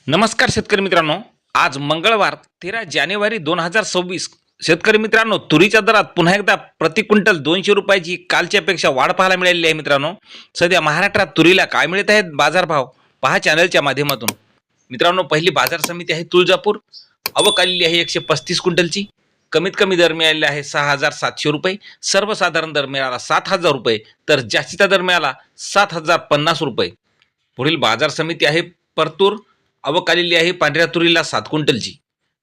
नमस्कार शेतकरी मित्रांनो, आज मंगळवार 13 जानेवारी 2026. शेतकरी मित्रांनो, तुरीच्या दरात पुन्हा एकदा प्रति क्विंटल 200 रुपयाची कालच्यापेक्षा वाढ पाहायला मिळालेली आहे. मित्रांनो, सध्या महाराष्ट्रात तुरीला काय मिळत आहेत बाजारभाव पहा चॅनलच्या माध्यमातून. मित्रांनो, पहिली बाजार समिती आहे तुळजापूर. आवक आलेली आहे 135 क्विंटलची. कमीत कमी दर मिळालेला आहे 6,700 रुपये. सर्वसाधारण दर मिळाला 7,000 रुपये, तर जास्तीचा दर मिळाला 7,050 रुपये. पुढील बाजार समिती आहे परतूर. आवक आलेली आहे पांढऱ्या तुरीला 7 क्विंटलची.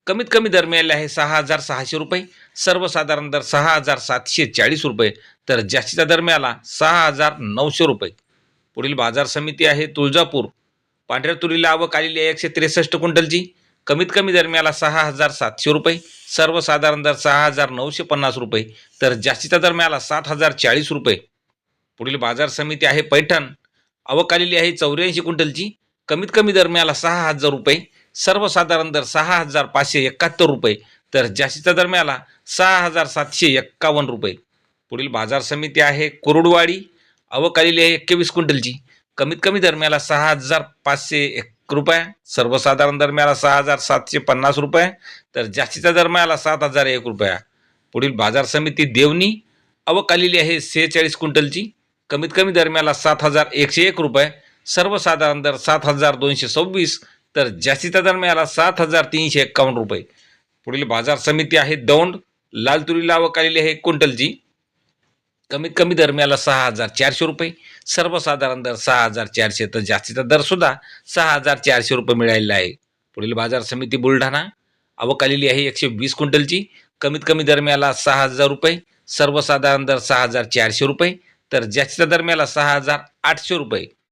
कमीत कमी दर मिळाले आहे 6,600 रुपये. सर्वसाधारण दर 6,740 रुपये, तर जास्तीचा दर मिळाला 6,900 रुपये. पुढील बाजार समिती आहे तुळजापूर. पांढऱ्या तुरीला आवक आलेली आहे 163 क्विंटलची. कमीत कमी दर मिळाला 6,700 रुपये. सर्वसाधारण दर 6,950 रुपये, तर जास्तीचा दर मिळाला 7,040 रुपये. पुढील बाजार समिती आहे पैठण. आवक आलेली आहे 84 क्विंटलची. कमीत कमी दर मिळाला 6,000 रुपये. सर्वसाधारण दर 6,571 रुपये, तर जास्तीचा दर मिळाला 6,751 रुपये. पुढील बाजार समिती आहे कुरुडवाडी. आवक आलेली आहे 21 क्विंटलची. कमीत कमी दर मिळाला 6,501 रुपये. सर्वसाधारण दर मिळाला 6,750 रुपये, तर जास्तीचा दर मिळाला 7,001 रुपया. पुढील बाजार समिती देवणी. आवक आलेली आहे 46 क्विंटलची. कमीत कमी दर मिळाला 7,101 रुपये. सर्वसाधारण दर 7,226, तर जास्तीचा दर मिळाला 7,351 रुपये. पुढील बाजार समिती आहे दौंड. लाल तुरीला आवक आलेली आहे 1 क्विंटलची. कमीत कमी दर मिळाला 6,400 रुपये. सर्वसाधारण दर 6,400, तर जास्तीचा दर सुद्धा 6,400 रुपये मिळालेला आहे. पुढील बाजार समिती बुलढाणा. आवक आलेली आहे 120 क्विंटलची. कमीत कमी दर मिळाला 6,000 रुपये. सर्वसाधारण दर 6,400 रुपये, तर जास्तीचा दर मिळाला 6,800 रुपये.